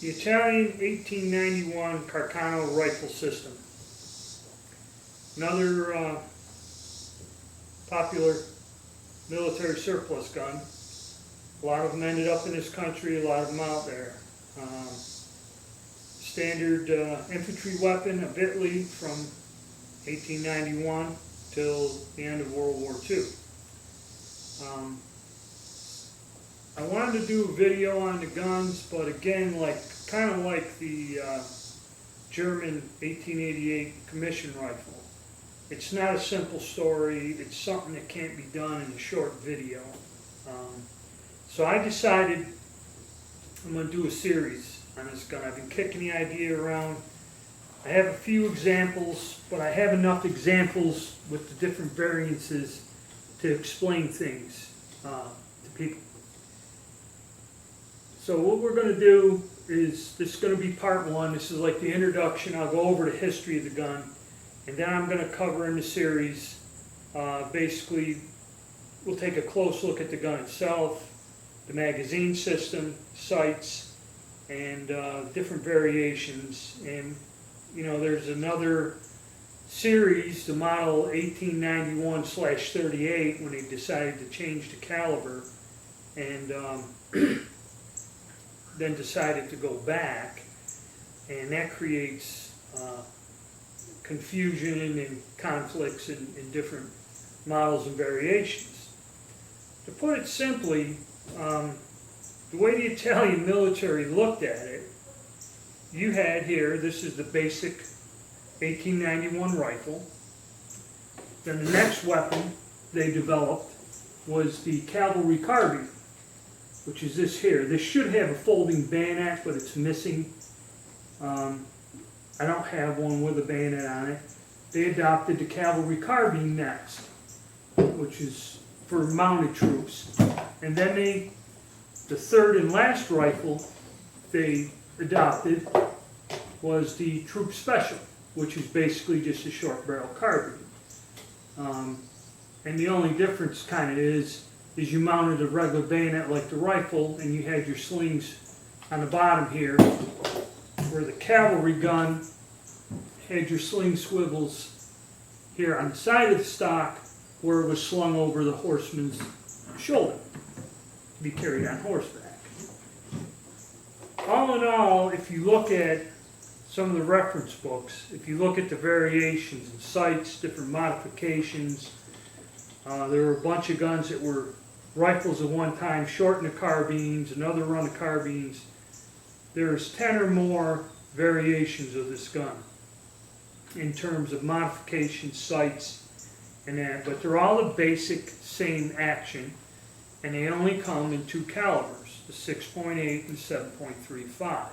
The Italian 1891 Carcano rifle system. Another popular military surplus gun. A lot of them ended up in this country, a lot of them out there. Standard infantry weapon, a Whitley from 1891 till the end of World War II. I wanted to do a video on the guns, but again, kind of like the German 1888 commission rifle. It's not a simple story. It's something that can't be done in a short video. So I decided I'm going to do a series on this gun. I've been kicking the idea around. I have a few examples, but I have enough examples with the different variances to explain things to people. So what we're going to do is, this is going to be part one. This is like the introduction. I'll go over the history of the gun, and then I'm going to cover in the series, basically, we'll take a close look at the gun itself, the magazine system, sights, and different variations. And you know, there's another series, the model 1891/38, when they decided to change the caliber, and then decided to go back, and that creates confusion and conflicts in different models and variations. To put it simply, the way the Italian military looked at it, you had here, this is the basic 1891 rifle. Then the next weapon they developed was the cavalry carbine, which is this here. This should have a folding bayonet, but it's missing. I don't have one with a bayonet on it. They adopted the cavalry carbine next, which is for mounted troops. And then the third and last rifle they adopted was the troop special, which is basically just a short barrel carbine. And the only difference kind of is you mounted a regular bayonet like the rifle, and you had your slings on the bottom here, where the cavalry gun had your sling swivels here on the side of the stock, where it was slung over the horseman's shoulder to be carried on horseback. All in all, if you look at some of the reference books, if you look at the variations and sights, different modifications, there were a bunch of guns that were rifles at one time, shortened the carbines, another run of carbines. There's 10 or more variations of this gun in terms of modifications, sights, and that, but they're all the basic same action, and they only come in two calibers, the 6.8 and 7.35.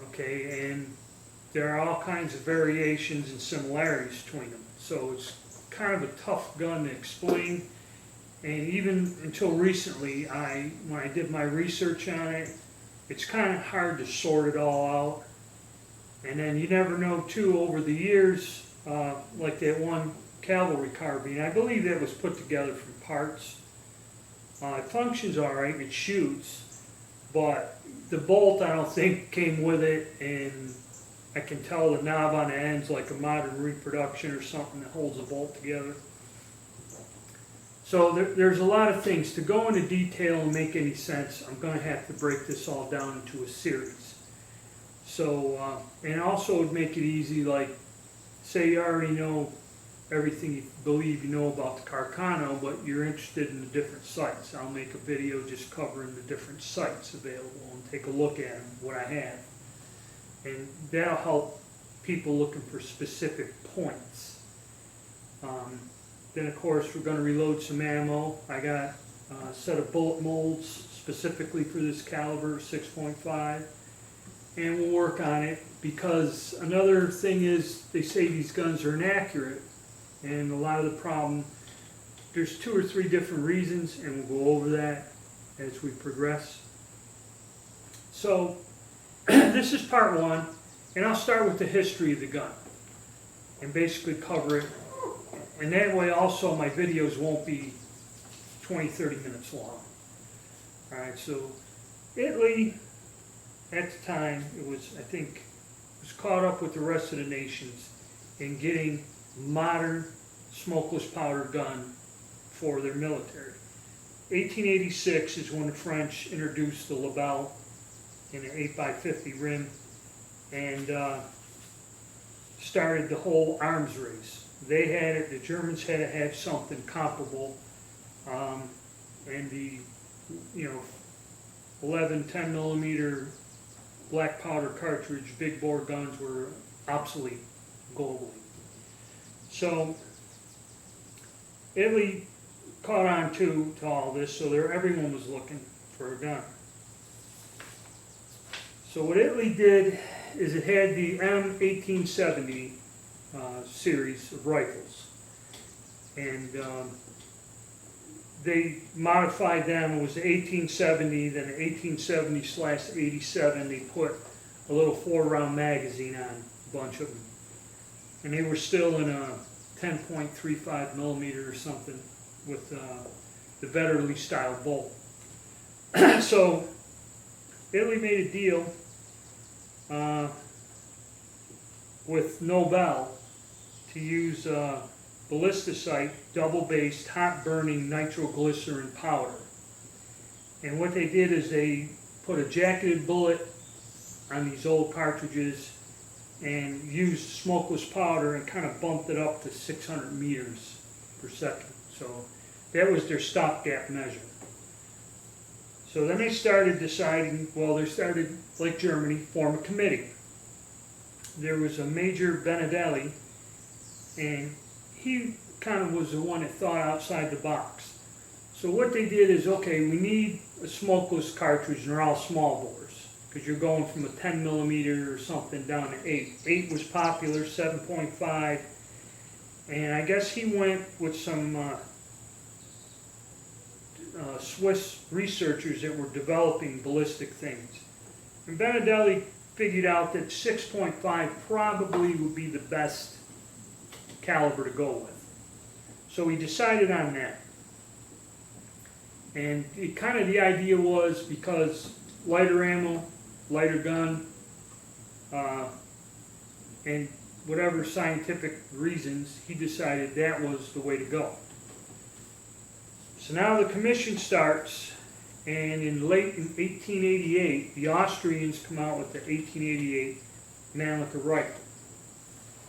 Okay, and there are all kinds of variations and similarities between them, so it's kind of a tough gun to explain. And even until recently, when I did my research on it, it's kind of hard to sort it all out. And then you never know too, over the years, like that one cavalry carbine, I believe that was put together from parts. It functions alright, it shoots, but the bolt I don't think came with it, and I can tell the knob on the end's like a modern reproduction or something that holds the bolt together. So there's a lot of things. To go into detail and make any sense, I'm going to have to break this all down into a series. So, and also it would make it easy, like, say you already know everything you believe you know about the Carcano, but you're interested in the different sights. I'll make a video just covering the different sights available and take a look at them, what I have. And that'll help people looking for specific points. Then of course we're going to reload some ammo. I got a set of bullet molds specifically for this caliber, 6.5, and we'll work on it, because another thing is they say these guns are inaccurate, and a lot of the problem, there's 2 or 3 different reasons, and we'll go over that as we progress. So this is part one, and I'll start with the history of the gun and basically cover it. And that way also my videos won't be 20-30 minutes long. Alright, so Italy at the time, it was, I think, was caught up with the rest of the nations in getting modern smokeless powder gun for their military. 1886 is when the French introduced the Lebel in an 8x50 rim and started the whole arms race. They had it, the Germans had to have something comparable, and the 11, 10 millimeter black powder cartridge big bore guns were obsolete globally. So Italy caught on to all this, so everyone was looking for a gun. So what Italy did is it had the M1870 series of rifles, and they modified them. It was the 1870, then the 1870/87. They put a little 4-round magazine on a bunch of them, and they were still in a 10.35 millimeter or something with the Vetterli style bolt. So Italy made a deal with Nobel to use ballisticite, double-based, hot-burning nitroglycerin powder. And what they did is they put a jacketed bullet on these old cartridges and used smokeless powder and kind of bumped it up to 600 meters per second. So that was their stopgap measure. So then they started deciding, well, they started, like Germany, form a committee. There was a Major Benedelli, and he kind of was the one that thought outside the box. So what they did is, okay, we need a smokeless cartridge, and they're all small bores, because you're going from a 10 millimeter or something down to 8. 8 was popular, 7.5, and I guess he went with some Swiss researchers that were developing ballistic things. And Benedelli figured out that 6.5 probably would be the best caliber to go with. So he decided on that. And it kind of, the idea was because lighter ammo, lighter gun, and whatever scientific reasons, he decided that was the way to go. So now the commission starts, and in late 1888, the Austrians come out with the 1888 Mannlicher rifle.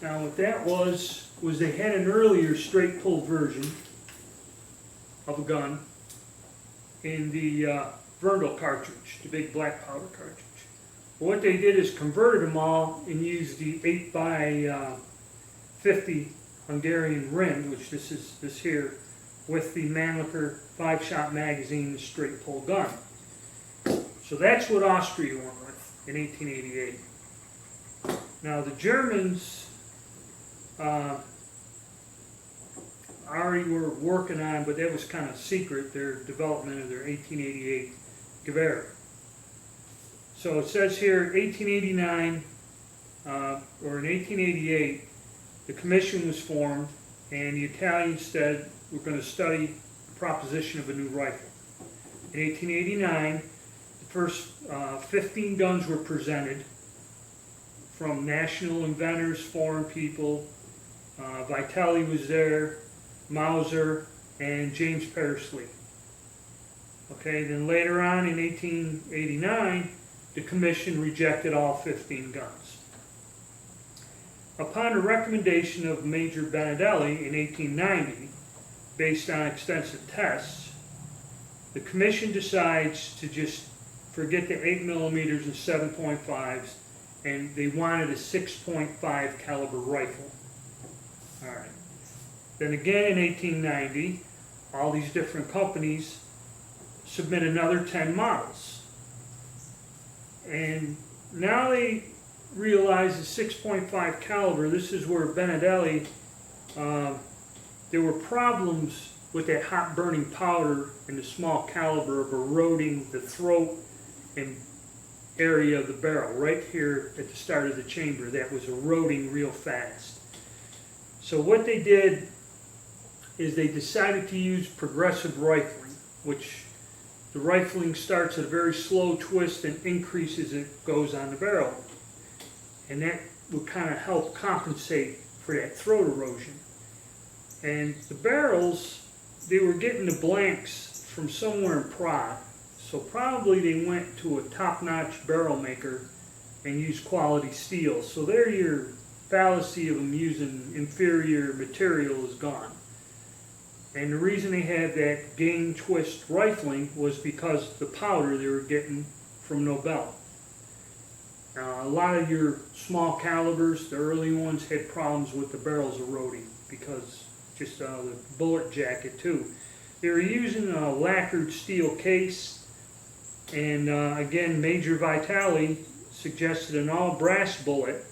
Now what that was they had an earlier straight pull version of a gun in the Verndl cartridge, the big black powder cartridge. But what they did is converted them all and used the 8x50 Hungarian rim, which this is this here, with the Mannlicher 5-shot magazine, the straight pull gun. So that's what Austria went with in 1888. Now the Germans already were working on, but that was kind of secret, their development of their 1888 Gewehr. So it says here 1889, or in 1888, the commission was formed, and the Italians said, we're going to study the proposition of a new rifle. In 1889, the first 15 guns were presented from national inventors, foreign people. Vitelli was there, Mauser, and James Pearsley. Okay, then later on in 1889, the commission rejected all 15 guns. Upon the recommendation of Major Benedelli in 1890, based on extensive tests, the commission decides to just forget the 8 millimeters and 7.5s, and they wanted a 6.5 caliber rifle. All right. Then again in 1890, all these different companies submit another 10 models. And now they realize the 6.5 caliber, this is where Benedelli, there were problems with that hot burning powder in the small caliber of eroding the throat and area of the barrel, right here at the start of the chamber, that was eroding real fast. So what they did is they decided to use progressive rifling, which the rifling starts at a very slow twist and increases as it goes on the barrel. And that would kind of help compensate for that throat erosion. And the barrels, they were getting the blanks from somewhere in Prague. So probably they went to a top-notch barrel maker and used quality steel. So there your fallacy of them using inferior material is gone. And the reason they had that game twist rifling was because the powder they were getting from Nobel. A lot of your small calibers, the early ones, had problems with the barrels eroding because just the bullet jacket too. They were using a lacquered steel case, and again, Major Vitale suggested an all brass bullet,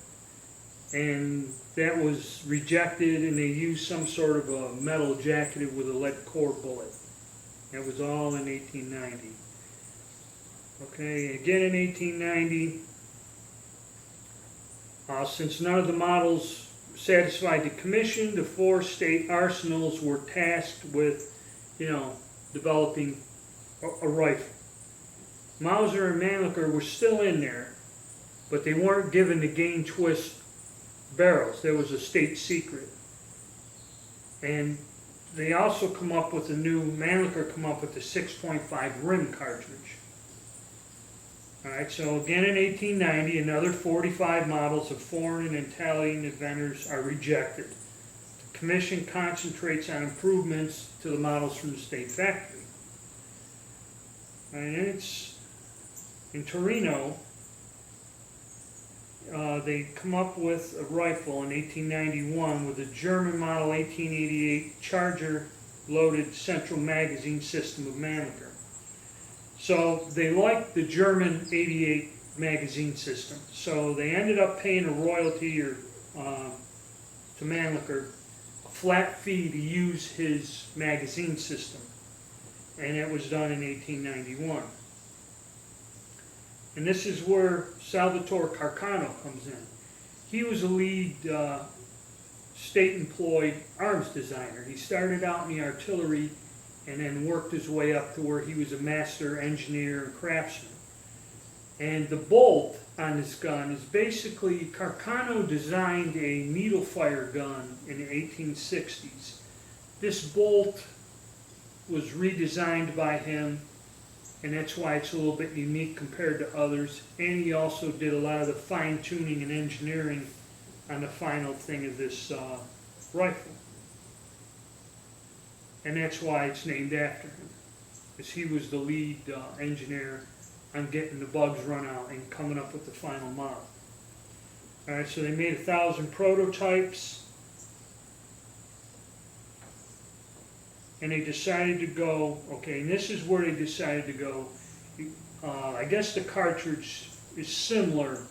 and that was rejected, and they used some sort of a metal jacketed with a lead core bullet. That was all in 1890. Okay, again in 1890, since none of the models satisfied the commission, the 4 state arsenals were tasked with, developing a rifle. Mauser and Mannlicher were still in there, but they weren't given the game twist barrels. That was a state secret. And they also come up with Mannlicher come up with the 6.5 rim cartridge. Alright, so again in 1890, another 45 models of foreign and Italian inventors are rejected. The commission concentrates on improvements to the models from the state factory. And it's in Torino. They come up with a rifle in 1891 with a German model 1888 Charger loaded central magazine system of Mannlicher. So they liked the German 88 magazine system. So they ended up paying a royalty to Mannlicher, a flat fee to use his magazine system. And that was done in 1891. And this is where Salvatore Carcano comes in. He was a lead state-employed arms designer. He started out in the artillery and then worked his way up to where he was a master engineer and craftsman. And the bolt on this gun is basically, Carcano designed a needle fire gun in the 1860s. This bolt was redesigned by him, and that's why it's a little bit unique compared to others. And he also did a lot of the fine-tuning and engineering on the final thing of this rifle. And that's why it's named after him, because he was the lead engineer on getting the bugs run out and coming up with the final model. Alright, so they made 1,000 prototypes, and they decided to go, okay, and this is where they decided to go. I guess the cartridge is similar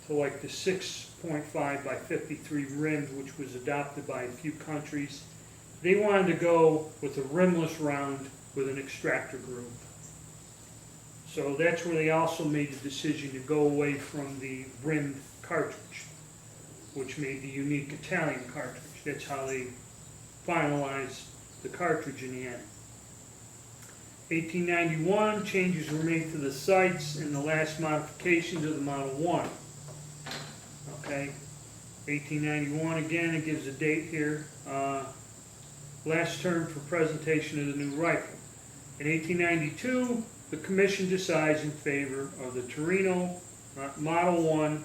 to like the 6.5 by 53 rims, which was adopted by a few countries. They wanted to go with a rimless round with an extractor groove. So that's where they also made the decision to go away from the rimmed cartridge, which made the unique Italian cartridge. That's how they finalized the cartridge in the end. 1891, changes were made to the sights and the last modifications of the Model 1. Okay, 1891, again, it gives a date here. Last term for presentation of the new rifle. In 1892, the commission decides in favor of the Torino Model 1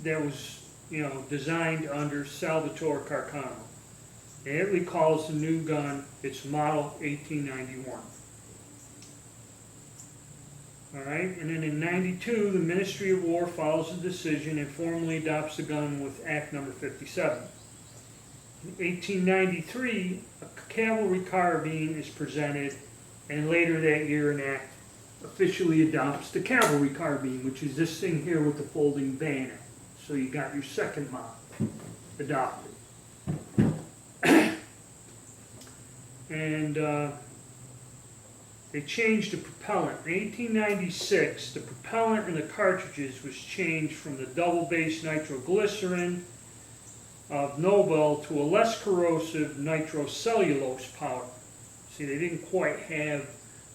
that was, designed under Salvatore Carcano. And it recalls the new gun, it's Model 1891. Alright, and then in 92, the Ministry of War follows the decision and formally adopts the gun with Act number 57. In 1893, a cavalry carbine is presented, and later that year an act officially adopts the cavalry carbine, which is this thing here with the folding bayonet. So you got your second model adopted. And they changed the propellant. In 1896, the propellant in the cartridges was changed from the double-base nitroglycerin of Nobel to a less corrosive nitrocellulose powder. See, they didn't quite have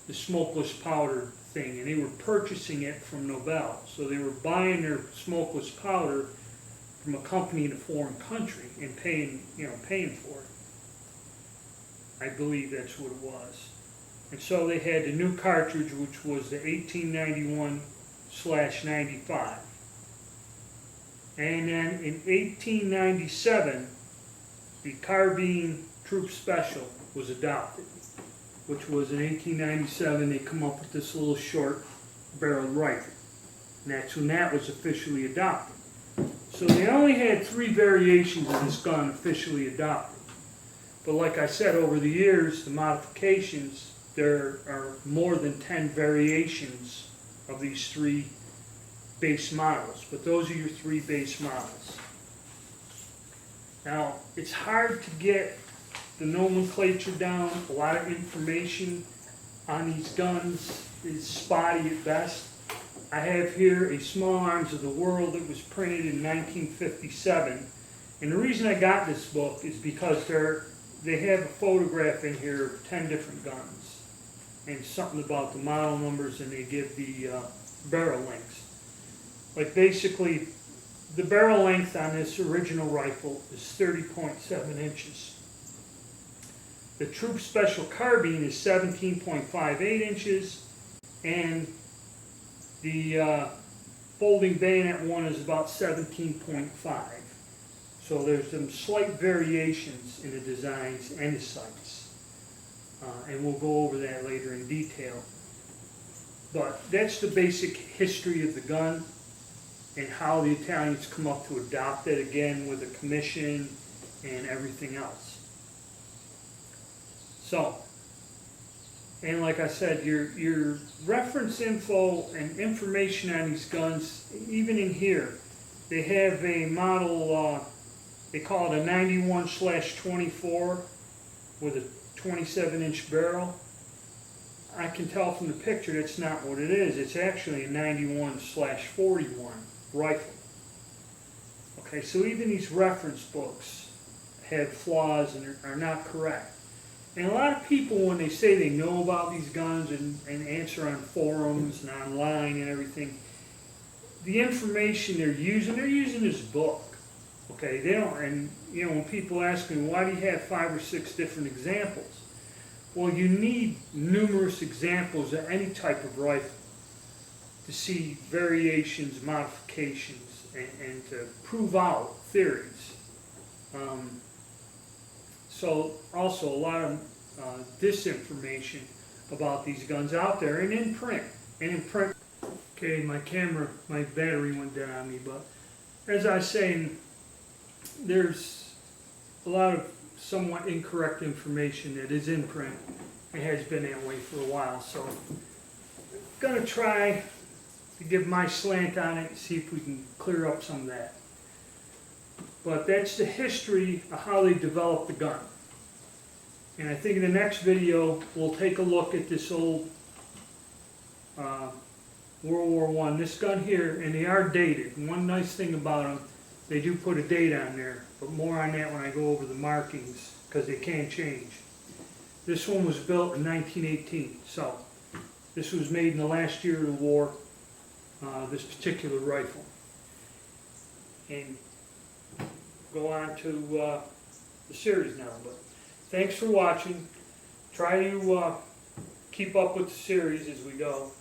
the smokeless powder thing, and they were purchasing it from Nobel. So they were buying their smokeless powder from a company in a foreign country and paying for it. I believe that's what it was. And so they had the new cartridge, which was the 1891/95. And then in 1897, the carbine Troop Special was adopted, which was in 1897 they come up with this little short barreled rifle. And that's when that was officially adopted. So they only had 3 variations of this gun officially adopted. But like I said, over the years, the modifications, there are more than 10 variations of these 3 base models. But those are your 3 base models. Now, it's hard to get the nomenclature down. A lot of information on these guns is spotty at best. I have here a Small Arms of the World that was printed in 1957. And the reason I got this book is because they have a photograph in here of 10 different guns. And something about the model numbers, and they give the barrel lengths. Like basically, the barrel length on this original rifle is 30.7 inches. The Troop Special carbine is 17.58 inches, and the folding bayonet one is about 17.5. So there's some slight variations in the designs and the sights. And we'll go over that later in detail. But that's the basic history of the gun and how the Italians come up to adopt it, again with a commission and everything else. So, and like I said, your reference info and information on these guns, even in here, they have a model, they call it a 91/24 with a 27-inch barrel. I can tell from the picture that's not what it is. It's actually a 91/41 rifle. Okay, so even these reference books have flaws and are not correct. And a lot of people, when they say they know about these guns and answer on forums and online and everything, the information they're using this book. Okay, they don't, and when people ask me, why do you have 5 or 6 different examples? Well, you need numerous examples of any type of rifle to see variations, modifications, and to prove out theories. So also a lot of disinformation about these guns out there and in print. Okay, my battery went dead on me, but as I was saying, there's a lot of somewhat incorrect information that is in print. It has been that way for a while, so I'm going to try to give my slant on it and see if we can clear up some of that. But that's the history of how they developed the gun. And I think in the next video, we'll take a look at this old World War I. This gun here, and they are dated. And one nice thing about them, they do put a date on there, but more on that when I go over the markings, because they can change. This one was built in 1918, so this was made in the last year of the war, this particular rifle. And go on to the series now. But thanks for watching. Try to keep up with the series as we go.